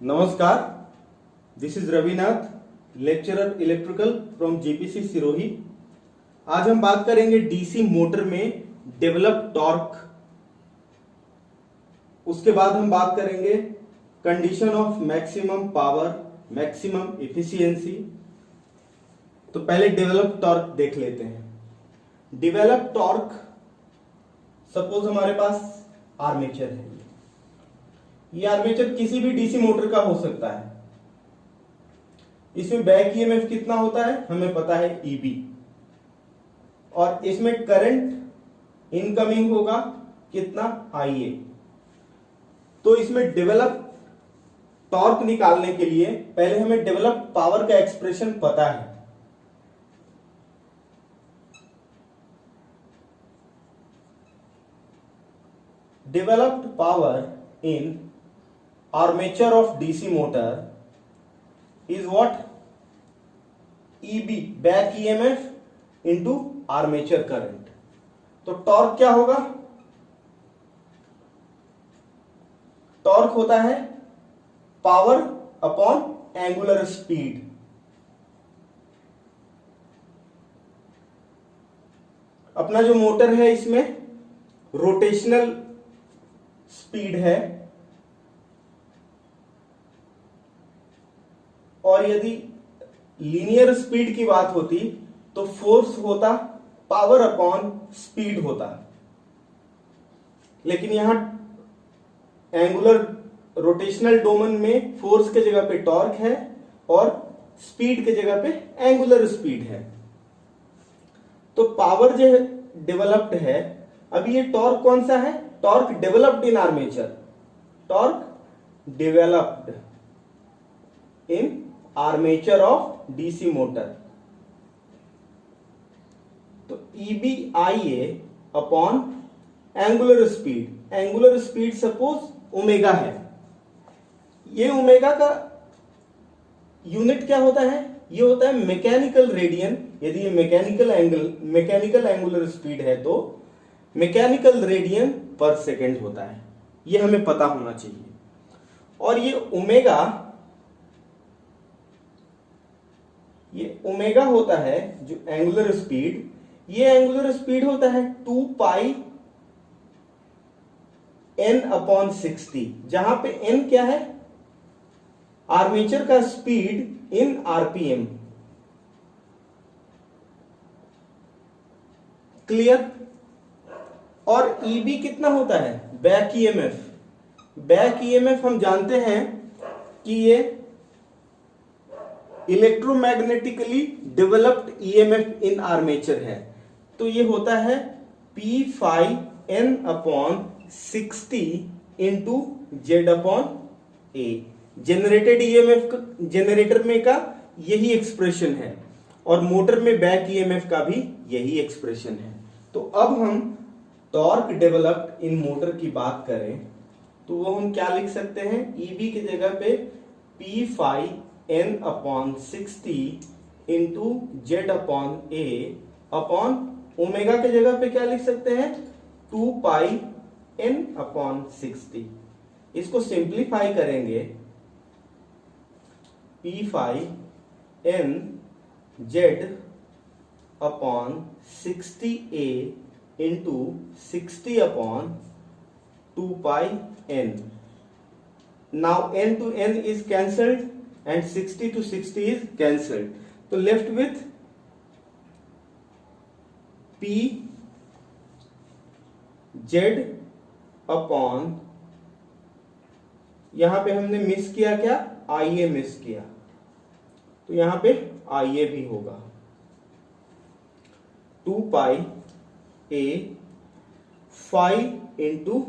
नमस्कार, this is Ravinath, lecturer electrical from JPC Sirohi. आज हम बात करेंगे डीसी मोटर में डेवलप टॉर्क। उसके बाद हम बात करेंगे condition of maximum power, maximum efficiency. तो पहले डेवलप टॉर्क देख लेते हैं। डेवलप टॉर्क, सपोज हमारे पास आर्मेचर है। ये आर्मेचर किसी भी डीसी मोटर का हो सकता है। इसमें बैक ईएमएफ कितना होता है हमें पता है, ईबी, और इसमें करंट इनकमिंग होगा कितना, आईए। तो इसमें डेवलप टॉर्क निकालने के लिए पहले हमें डेवलप पावर का एक्सप्रेशन पता है। Developed power in armature of DC motor is what? EB, back EMF into armature current। तो टॉर्क क्या होगा? टॉर्क होता है पावर अपॉन एंगुलर स्पीड। अपना जो मोटर है इसमें रोटेशनल स्पीड है, और यदि लीनियर स्पीड की बात होती तो फोर्स होता पावर अपॉन स्पीड होता। लेकिन यहां एंगुलर रोटेशनल डोमेन में फोर्स के जगह पे टॉर्क है और स्पीड के जगह पे एंगुलर स्पीड है। तो पावर जो डेवलप्ड है, अभी ये टॉर्क कौन सा है? Torque developed in armature, torque developed in armature of DC motor. तो ईबी आईए upon angular speed. Angular speed suppose omega है। ये ओमेगा का यूनिट क्या होता है? ये होता है मैकेनिकल रेडियन। यदि ये मैकेनिकल एंगुलर स्पीड है तो मैकेनिकल रेडियन पर सेकेंड होता है। ये हमें पता होना चाहिए। और ये ओमेगा होता है जो एंगुलर स्पीड, ये एंगुलर स्पीड होता है 2 पाई n अपॉन 60, जहां पे n क्या है? आर्मेचर का स्पीड इन आरपीएम। क्लियर? और ईबी कितना होता है? Back EMF. बैक ईएमएफ हम जानते हैं कि ये electromagnetically developed EMF in armature है। तो ये होता है P phi N upon 60 into Z upon A. Generated EMF generator में का यही एक्सप्रेशन है, और मोटर में बैक ईएमएफ का भी यही एक्सप्रेशन है। तो अब हम टॉर्क डेवलप्ड इन मोटर की बात करें तो वो हम क्या लिख सकते हैं? ईबी की जगह पे P phi n upon 60 into Z upon A upon omega के जगह पे क्या लिख सकते हैं? 2 पाई n अपॉन 60। इसको सिंप्लीफाई करेंगे, P phi n Z upon 60a into 60 upon 2 pi n। Now n to n is cancelled and 60 to 60 is cancelled. तो left with P Z upon, यहां पे हमने मिस किया क्या? आईए मिस किया, तो यहां पे आईए भी होगा 2 पाई ए फाई इंटू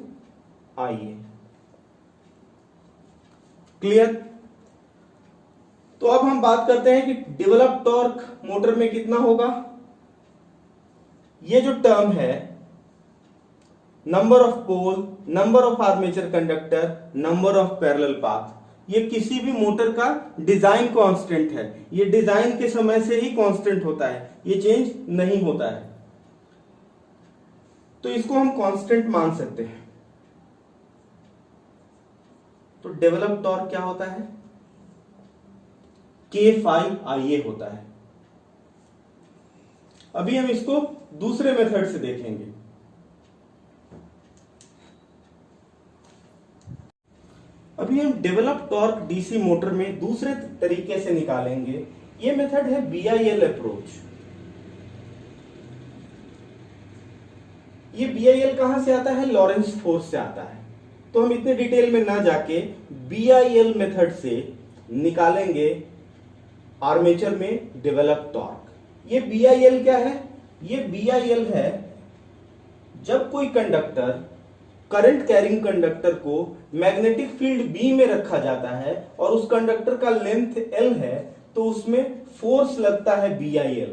आईए। क्लियर? तो अब हम बात करते हैं कि डेवलप टॉर्क मोटर में कितना होगा। ये जो टर्म है, number of pole, number of armature conductor, number of parallel path, ये किसी भी मोटर का डिजाइन कांस्टेंट है। ये डिजाइन के समय से ही कांस्टेंट होता है, ये चेंज नहीं होता है। तो इसको हम कांस्टेंट मान सकते हैं। तो डेवलप टॉर्क क्या होता है? K∅Ia होता है। अभी हम इसको दूसरे मेथड से देखेंगे। अभी हम डेवलप टॉर्क डीसी मोटर में दूसरे तरीके से निकालेंगे। ये मेथड है BIL अप्रोच। ये BIL कहां से आता है? लॉरेंस फोर्स से आता है। तो हम इतने डिटेल में ना जाके BIL मेथड से निकालेंगे आर्मेचर में डेवलप टॉर्क। ये BIL क्या है? ये BIL है जब कोई कंडक्टर, करंट कैरिंग कंडक्टर को मैग्नेटिक फील्ड B में रखा जाता है और उस कंडक्टर का लेंथ L है, तो उसमें फोर्स लगता है BIL।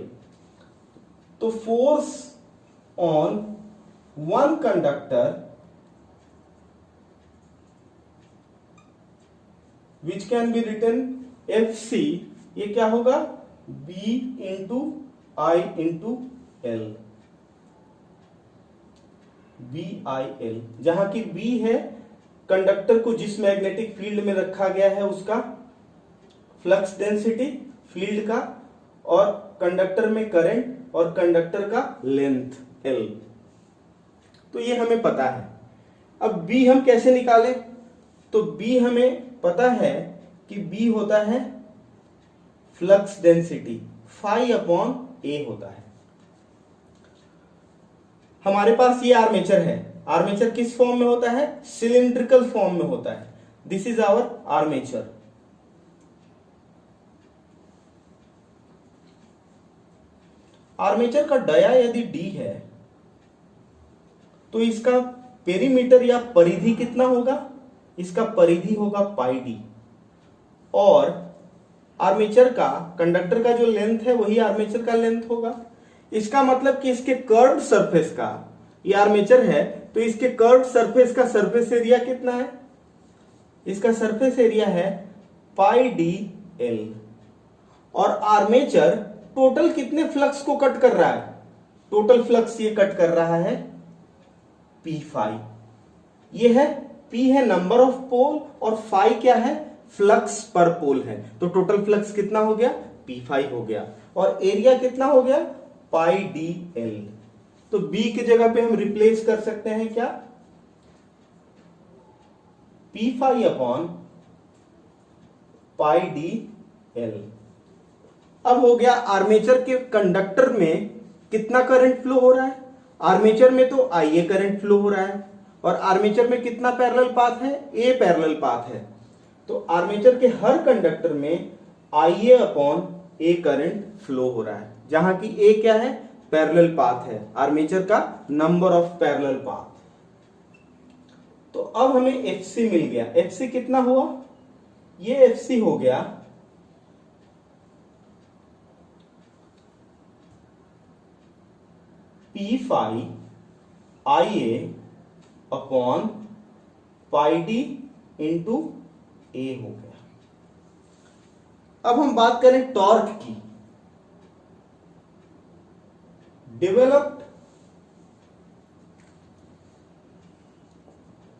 तो force on one conductor which can be written FC, ये क्या होगा? B into I into L, BIL, जहां की B है कंडक्टर को जिस मैग्नेटिक फील्ड में रखा गया है उसका फ्लक्स डेंसिटी फील्ड का, और कंडक्टर में करंट और कंडक्टर का लेंथ L। तो ये हमें पता है। अब B हम कैसे निकालें? तो B हमें पता है कि B होता है फ्लक्स डेंसिटी Φ/A होता है। हमारे पास ये आर्मेचर है। आर्मेचर किस फॉर्म में होता है? सिलिंड्रिकल फॉर्म में होता है। This is our armature. Armature का डाया यदि D है तो इसका पेरीमीटर या परिधि कितना होगा? इसका परिधि होगा πd, और आर्मेचर का, कंडक्टर का जो लेंथ है वही आर्मेचर का लेंथ होगा। इसका मतलब कि इसके कर्व्ड सरफेस का, ये आर्मेचर है तो इसके कर्व्ड सरफेस का सरफेस एरिया कितना है? इसका सरफेस एरिया है πdl। और आर्मेचर टोटल कितने फ्लक्स को कट कर रहा है? टोटल फ्लक्स ये कट कर रहा है P∅। ये है P है नंबर ऑफ पोल और phi क्या है? फ्लक्स पर पोल है। तो टोटल फ्लक्स कितना हो गया? P∅ हो गया। और एरिया कितना हो गया? πdl। तो B की जगह पे हम रिप्लेस कर सकते हैं क्या? P∅/πdl। अब हो गया आर्मेचर के कंडक्टर में कितना करंट फ्लो हो रहा है? आर्मेचर में तो Ia करंट फ्लो हो रहा है, और आर्मेचर में कितना पैरेलल पाथ है? A पैरेलल पाथ है। तो आर्मेचर के हर कंडक्टर में Ia/A करंट फ्लो हो रहा है, जहां की A क्या है? पैरेलल पाथ है, आर्मेचर का नंबर ऑफ पैरेलल पाथ। तो अब हमें FC मिल गया। FC कितना हुआ? ये FC हो गया P∅Ia/πd इंटू A हो गया। अब हम बात करें टॉर्क की। Developed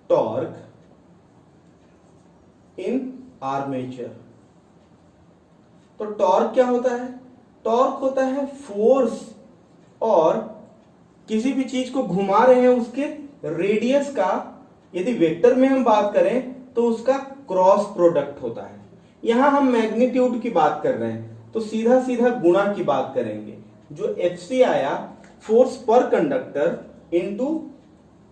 torque in armature. तो टॉर्क क्या होता है? टॉर्क होता है फोर्स, और किसी भी चीज को घुमा रहे हैं उसके रेडियस का, यदि वेक्टर में हम बात करें तो उसका क्रॉस प्रोडक्ट होता है। यहां हम मैग्नीट्यूड की बात कर रहे हैं तो सीधा सीधा गुणा की बात करेंगे। जो FC आया फोर्स पर कंडक्टर इनटू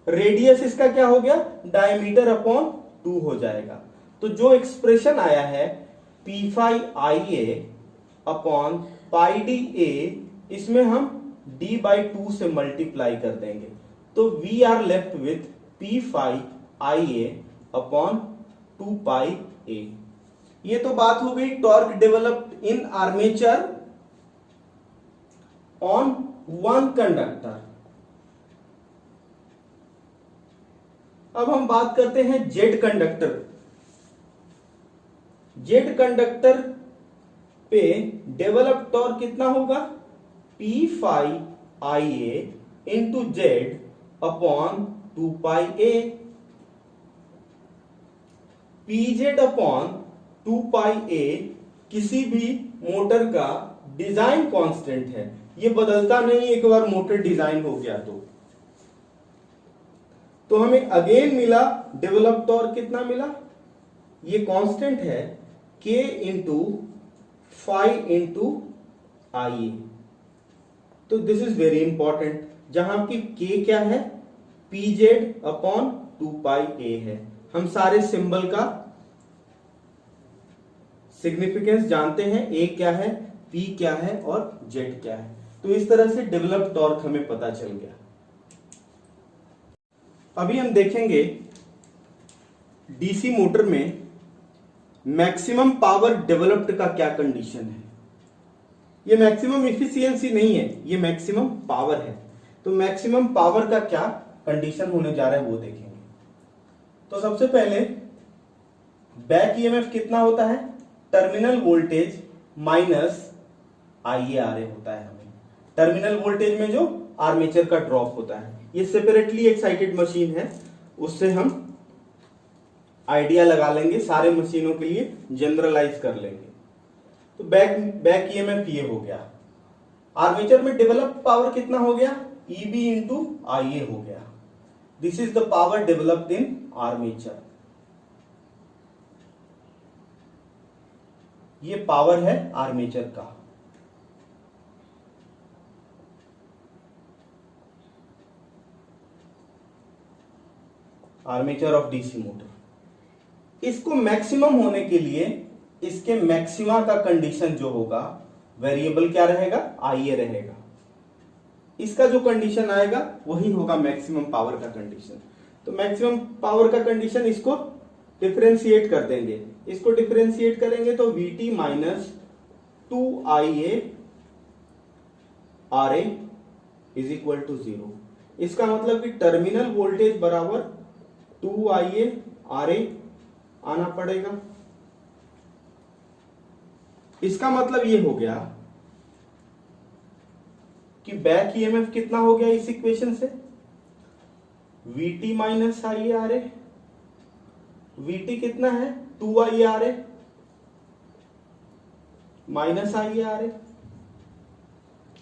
रेडियस, इसका क्या हो गया? डायमीटर अपॉन 2 हो जाएगा। तो जो एक्सप्रेशन आया है P∅Ia/πdA, इसमें हम d/2 से मल्टीप्लाई कर देंगे। तो we are left with P∅Ia/2πA। ये तो बात हो गई torque developed in armature on one conductor. अब हम बात करते हैं जेड कंडक्टर। जेड कंडक्टर पे डेवलप टॉर्क कितना होगा? P∅Ia into Z upon 2πA। PZ upon 2πa किसी भी मोटर का डिजाइन कांस्टेंट है, ये बदलता नहीं एक बार मोटर डिजाइन हो गया तो हमें अगेन मिला डेवलप टॉर्क कितना मिला, ये कांस्टेंट है k इंटू फाइव इंटू आई। तो दिस इज वेरी इंपॉर्टेंट, जहां की k क्या है, pz अपॉन 2πa है। हम सारे सिंबल का सिग्निफिकेंस जानते हैं, a क्या है, p क्या है और z क्या है। तो इस तरह से डेवलप टॉर्क हमें पता चल गया। अभी हम देखेंगे डीसी मोटर में मैक्सिमम पावर डेवलप्ड का क्या कंडीशन है। ये मैक्सिमम इफिशियंसी नहीं है, ये मैक्सिमम पावर है। तो मैक्सिमम पावर का क्या कंडीशन होने जा रहा है वो देखेंगे। तो सबसे पहले बैक ईएमएफ कितना होता है, टर्मिनल वोल्टेज माइनस IaRa होता है। हमें टर्मिनल वोल्टेज में जो आर्मेचर का ड्रॉप होता है, ये सेपरेटली एक्साइटेड मशीन है, उससे हम आइडिया लगा लेंगे, सारे मशीनों के लिए जनरलाइज कर लेंगे। तो बैक ईएमएफ ये हो गया। आर्मेचर में डेवलप पावर कितना हो गया, Eb इंटू Ia हो गया। This is the power developed in armature. ये पावर है आर्मेचर का। Armature of DC motor. इसको मैक्सिमम होने के लिए इसके मैक्सिमा का कंडीशन जो होगा, वेरिएबल क्या रहेगा, Ia रहेगा। इसका जो कंडीशन आएगा वही होगा मैक्सिमम पावर का कंडीशन। तो मैक्सिमम पावर का कंडीशन इसको डिफरेंशिएट कर देंगे। इसको डिफरेंशिएट करेंगे तो Vt minus 2Ia Ra is equal to 0। इसका मतलब कि टर्मिनल वोल्टेज बराबर 2Ia Ra आना पड़ेगा। इसका मतलब ये हो गया कि बैक ईएमएफ कितना हो गया इस इक्वेशन से, Vt माइनस IaRa। Vt कितना है, 2IaRa minus IaRa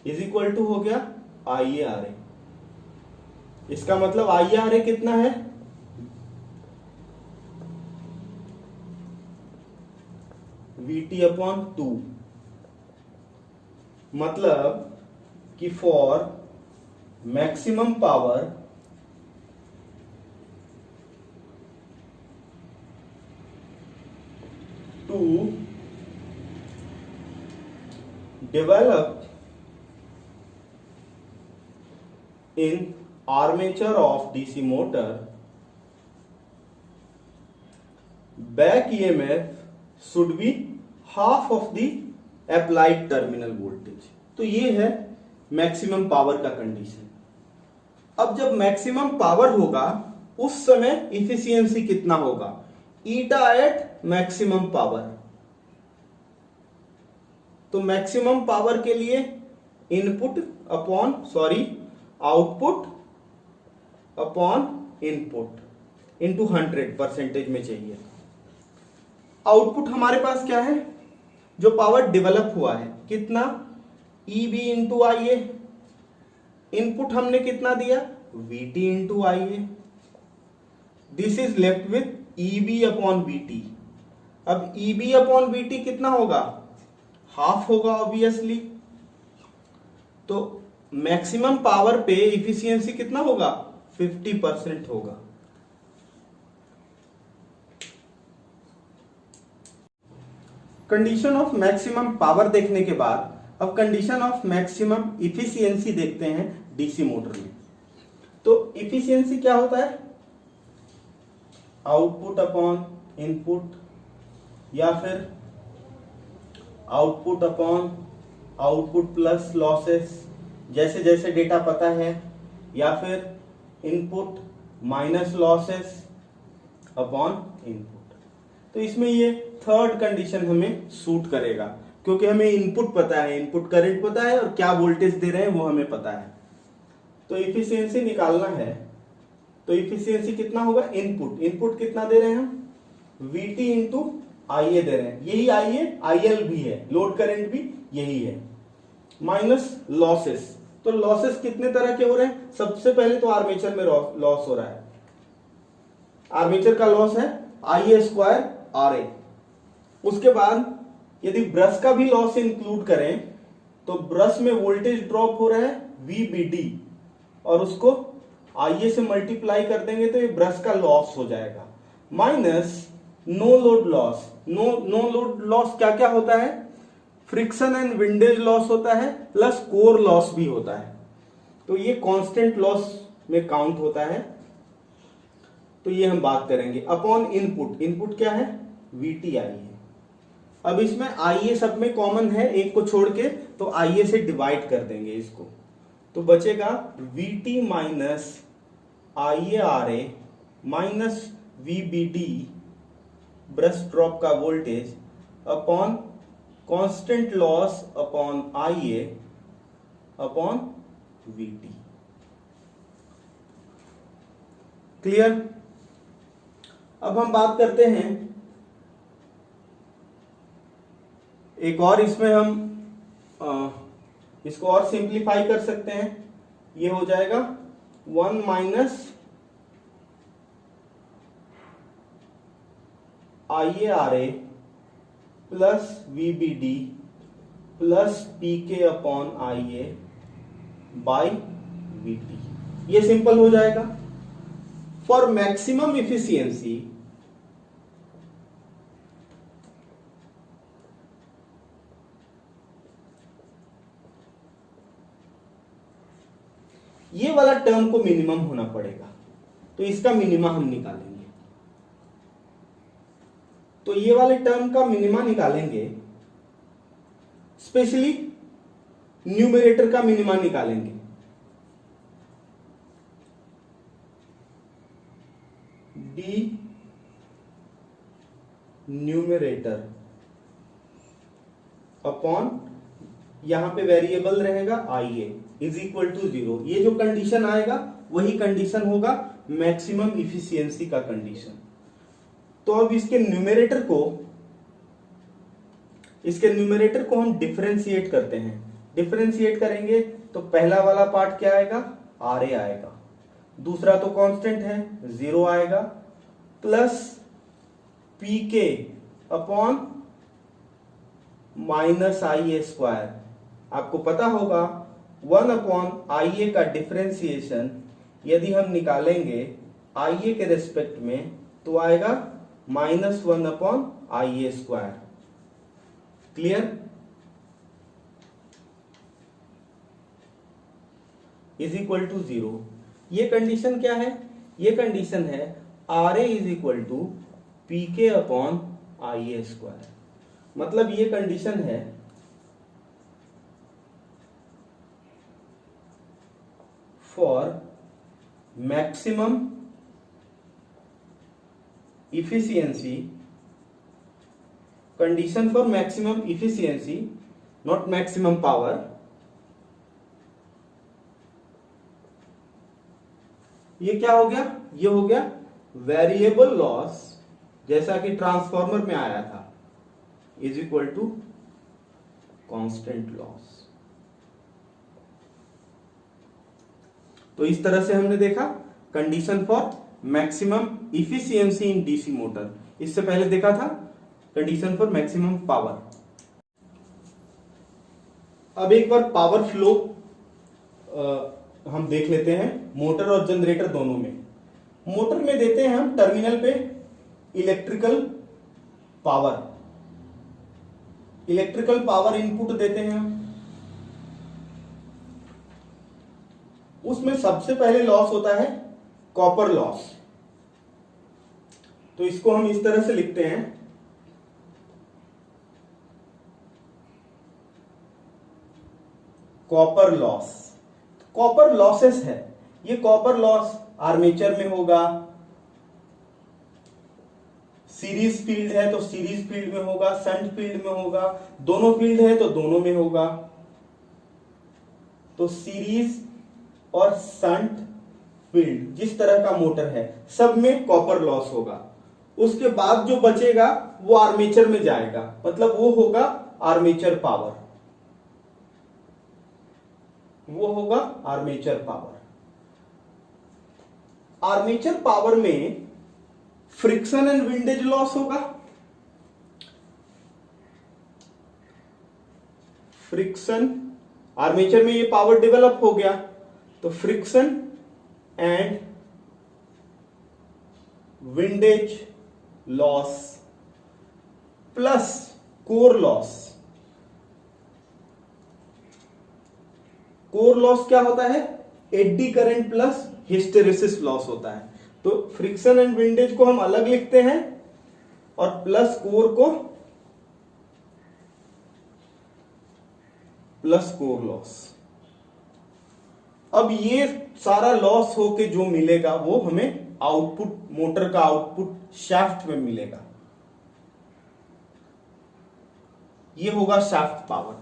is equal to हो गया IaRa। इसका मतलब IaRa कितना है, Vt अपॉन 2। मतलब कि for maximum power to develop in armature of DC motor, back EMF should be half of the applied terminal voltage। तो ये है मैक्सिमम पावर का कंडीशन। अब जब मैक्सिमम पावर होगा उस समय इफिशियंसी कितना होगा, ईटा एट मैक्सिमम पावर। तो मैक्सिमम पावर के लिए input upon output upon input into 100% में चाहिए। आउटपुट हमारे पास क्या है, जो पावर डेवलप हुआ है कितना, Eb इंटू Ia। इनपुट हमने कितना दिया, Vt into Ia। This is left with Eb upon Vt। अब Eb अपॉन Vt कितना होगा, हाफ होगा ऑब्वियसली। तो मैक्सिमम पावर पे इफिशियंसी कितना होगा, 50% होगा। कंडीशन ऑफ मैक्सिमम पावर देखने के बाद अब कंडीशन ऑफ मैक्सिमम इफिशियंसी देखते हैं डीसी मोटर में। तो इफिशियंसी क्या होता है, आउटपुट अपॉन इनपुट या फिर output upon output plus losses, जैसे जैसे डेटा पता है, या फिर input minus losses upon input. तो इसमें ये थर्ड कंडीशन हमें सूट करेगा, क्योंकि हमें इनपुट पता है, इनपुट करंट पता है और क्या वोल्टेज दे रहे हैं वो हमें पता है। तो इफिशियंसी निकालना है, तो इफिशियंसी कितना होगा, इनपुट कितना दे रहे हैं हम, VT इंटू IA दे रहे हैं, यही IA IL भी है, लोड करंट भी यही है, माइनस लॉसेस। तो लॉसेस कितने तरह के हो रहे हैं? सबसे पहले तो आर्मेचर में लॉस हो रहा है, आर्मेचर का लॉस है IA स्क्वायर RA। उसके बाद यदि ब्रश का भी लॉस इंक्लूड करें तो ब्रश में वोल्टेज ड्रॉप हो रहा है VBD, और उसको IA से मल्टीप्लाई कर देंगे तो ये ब्रश का लॉस हो जाएगा, minus no load loss. No load loss क्या क्या होता है? फ्रिक्शन एंड विंडेज लॉस होता है, प्लस कोर लॉस भी होता है। तो ये कांस्टेंट लॉस में काउंट होता है, तो ये हम बात करेंगे। अपॉन इनपुट, इनपुट क्या है? VTI है। अब इसमें IA सब में कॉमन है, एक को छोड़ के, तो IA से डिवाइड कर देंगे इसको, तो बचेगा VT minus IARA minus VBD brush drop का voltage upon constant loss upon IA upon VT। Clear? अब हम बात करते हैं एक और, इसमें हम इसको और सिंप्लीफाई कर सकते हैं। ये हो जाएगा 1 minus IARA plus VBD plus PK upon IA by VT। ये सिंपल हो जाएगा। फॉर मैक्सिमम इफिशियंसी ये वाला टर्म को मिनिमम होना पड़ेगा, तो इसका मिनिमा हम निकालेंगे। तो ये वाले टर्म का मिनिमा निकालेंगे, स्पेशली न्यूमरेटर का मिनिमा निकालेंगे। डी न्यूमरेटर अपॉन, यहां पे वेरिएबल रहेगा IA इज इक्वल टू 0। ये जो कंडीशन आएगा वही कंडीशन होगा मैक्सिमम इफिशियंसी का कंडीशन। तो अब इसके न्यूमरेटर को हम डिफरेंशिएट करते हैं। डिफरेंशिएट करेंगे तो पहला वाला पार्ट क्या आएगा? RA आएगा, दूसरा तो कांस्टेंट है 0 आएगा, plus PK upon minus IA square. आपको पता होगा 1 अपॉन IA का डिफरेंशिएशन यदि हम निकालेंगे IA के रेस्पेक्ट में तो आएगा -1 upon IA square. Clear? Is equal to 0। ये कंडीशन क्या है? ये कंडीशन है RA is equal to PK upon IA square. मतलब ये कंडीशन है for maximum efficiency, condition for maximum efficiency not maximum power. ये क्या हो गया? ये हो गया वेरिएबल लॉस, जैसा कि ट्रांसफॉर्मर में आया था, is equal to constant loss. तो इस तरह से हमने देखा condition for maximum efficiency in DC motor. इससे पहले देखा था कंडीशन फॉर मैक्सिमम पावर। अब एक बार पावर फ्लो हम देख लेते हैं मोटर और जनरेटर दोनों में। मोटर में देते हैं हम टर्मिनल पे electrical power, electrical power input देते हैं हम। उसमें सबसे पहले लॉस होता है कॉपर लॉस। तो इसको हम इस तरह से लिखते हैं, कॉपर लॉस। कॉपर लॉसेस है, ये कॉपर लॉस आर्मेचर में होगा, सीरीज फील्ड है तो सीरीज फील्ड में होगा, शंट फील्ड में होगा, दोनों फील्ड है तो दोनों में होगा। तो सीरीज और शंट फील्ड जिस तरह का मोटर है सब में कॉपर लॉस होगा। उसके बाद जो बचेगा वो आर्मेचर में जाएगा, मतलब वो होगा आर्मेचर पावर, वो होगा आर्मेचर पावर। आर्मेचर पावर में फ्रिक्शन एंड विंडेज लॉस होगा, फ्रिक्शन, आर्मेचर में ये पावर डेवलप हो गया तो friction and windage loss plus core loss. Core loss क्या होता है? Eddy current plus hysteresis loss होता है। तो फ्रिक्शन एंड विंडेज को हम अलग लिखते हैं और प्लस कोर को प्लस कोर लॉस। अब ये सारा लॉस होके जो मिलेगा वो हमें आउटपुट, मोटर का आउटपुट शाफ्ट में मिलेगा। ये होगा शाफ्ट पावर,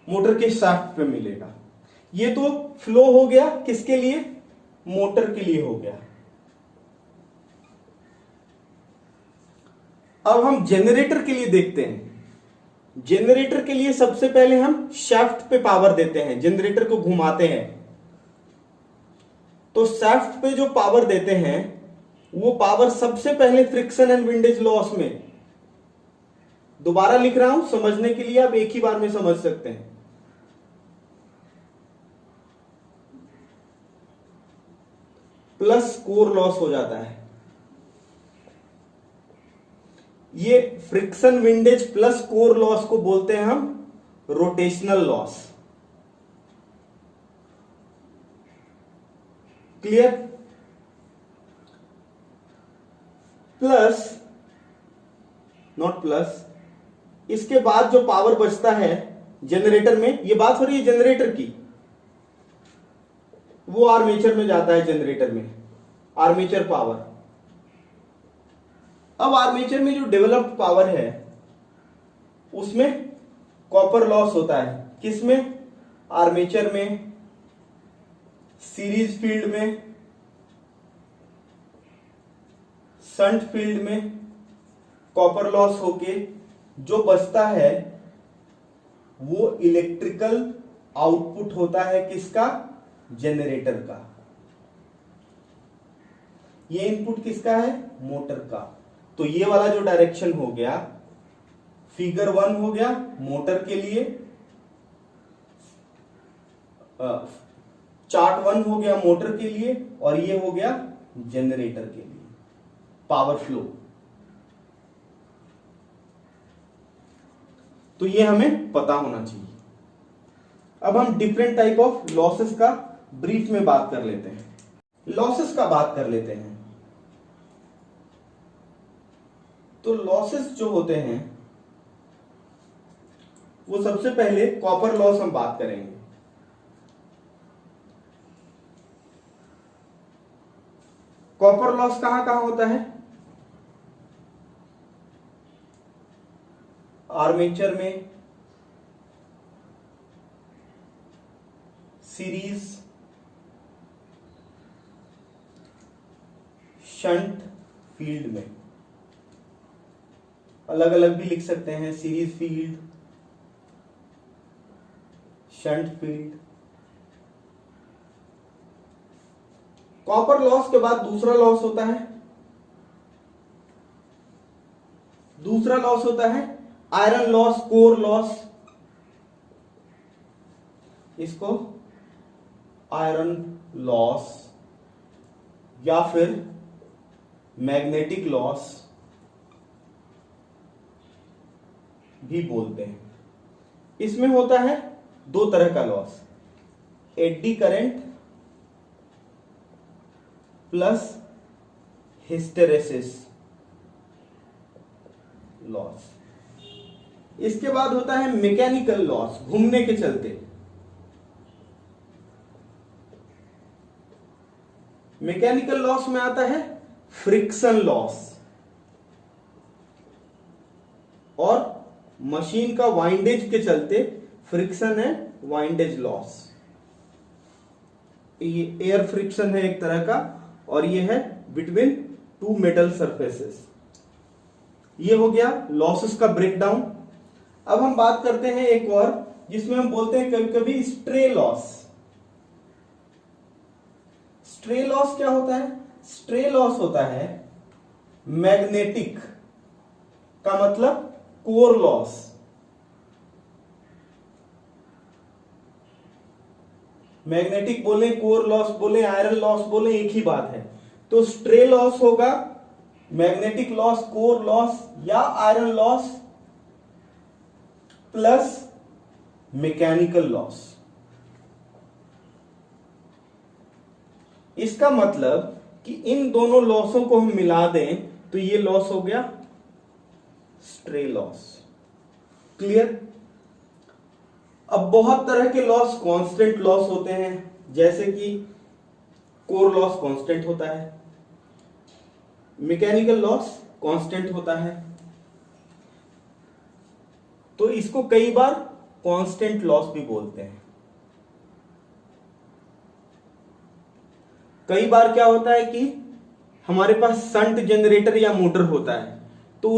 मोटर के शाफ्ट पे मिलेगा। ये तो फ्लो हो गया, किसके लिए? मोटर के लिए हो गया। अब हम जनरेटर के लिए देखते हैं। जनरेटर के लिए सबसे पहले हम शाफ्ट पे पावर देते हैं, जनरेटर को घुमाते हैं। तो शाफ्ट पे जो पावर देते हैं वो पावर सबसे पहले फ्रिक्शन एंड विंडेज लॉस में, दोबारा लिख रहा हूं समझने के लिए, आप एक ही बार में समझ सकते हैं। प्लस कोर लॉस हो जाता है। ये friction windage plus core loss को बोलते हैं हम rotational loss. Clear? Plus, not plus, इसके बाद जो पावर बचता है जनरेटर में, ये बात हो रही है जनरेटर की, वो आर्मेचर में जाता है। जनरेटर में आर्मेचर पावर। अब आर्मेचर में जो डेवलप्ड पावर है उसमें कॉपर लॉस होता है। किसमें? आर्मेचर में, सीरीज फील्ड में, शंट फील्ड में कॉपर लॉस होके जो बचता है वो इलेक्ट्रिकल आउटपुट होता है। किसका? जनरेटर का। ये इनपुट किसका है? मोटर का। तो ये वाला जो डायरेक्शन हो गया, फिगर 1 हो गया मोटर के लिए, चार्ट 1 हो गया मोटर के लिए, और ये हो गया जनरेटर के लिए पावर फ्लो। तो ये हमें पता होना चाहिए। अब हम डिफरेंट टाइप ऑफ लॉसेस का ब्रीफ में बात कर लेते हैं। लॉसेस का बात कर लेते हैं। तो लॉसेस जो होते हैं वो सबसे पहले कॉपर लॉस हम बात करेंगे। कॉपर लॉस कहां कहां होता है? आर्मेचर में, सीरीज, शंट फील्ड में, अलग अलग भी लिख सकते हैं, series field, shunt field. Copper loss के बाद दूसरा लॉस होता है, दूसरा लॉस होता है आयरन लॉस, कोर लॉस। इसको आयरन लॉस या फिर मैग्नेटिक लॉस भी बोलते हैं। इसमें होता है दो तरह का loss, eddy current plus hysteresis loss. इसके बाद होता है मैकेनिकल लॉस, घूमने के चलते। मैकेनिकल लॉस में आता है फ्रिक्शन लॉस और मशीन का वाइंडेज के चलते फ्रिक्शन एंड वाइंडेज लॉस। ये एयर फ्रिक्शन है एक तरह का, और ये है बिटवीन टू मेटल सरफेसेस। ये हो गया लॉसेस का ब्रेकडाउन। अब हम बात करते हैं एक और, जिसमें हम बोलते हैं कभी कभी स्ट्रे लॉस। स्ट्रे लॉस क्या होता है? स्ट्रे लॉस होता है मैग्नेटिक का मतलब कोर लॉस। मैग्नेटिक बोले, कोर लॉस बोले, आयरन लॉस बोले, एक ही बात है। तो स्ट्रे लॉस होगा मैग्नेटिक लॉस, कोर लॉस या iron loss plus mechanical loss. इसका मतलब कि इन दोनों लॉसों को हम मिला दें तो ये लॉस हो गया स्ट्रे लॉस। क्लियर? अब बहुत तरह के लॉस कांस्टेंट लॉस होते हैं, जैसे कि कोर लॉस कांस्टेंट होता है, मैकेनिकल लॉस कांस्टेंट होता है। तो इसको कई बार कांस्टेंट लॉस भी बोलते हैं। कई बार क्या होता है कि हमारे पास शंट जनरेटर या मोटर होता है, तो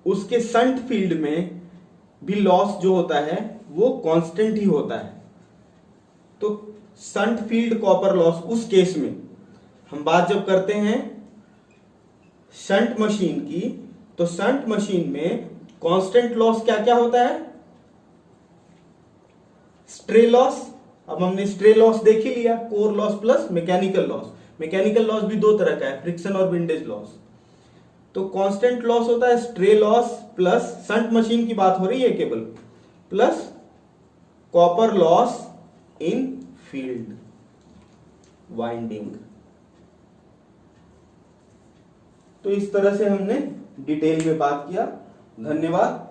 उसके शंट फील्ड में भी लॉस जो होता है वो कांस्टेंट ही होता है। तो शंट फील्ड कॉपर लॉस, उस केस में हम बात जब करते हैं शंट मशीन की, तो शंट मशीन में कांस्टेंट लॉस क्या क्या होता है? Stray loss. अब हमने स्ट्रे लॉस देख ही लिया, core loss plus mechanical loss. Mechanical loss भी दो तरह का है, फ्रिक्शन और विंडेज लॉस। तो कांस्टेंट लॉस होता है stray loss plus, shunt machine की बात हो रही है केवल, plus copper loss in field winding. तो इस तरह से हमने डिटेल में बात किया। धन्यवाद।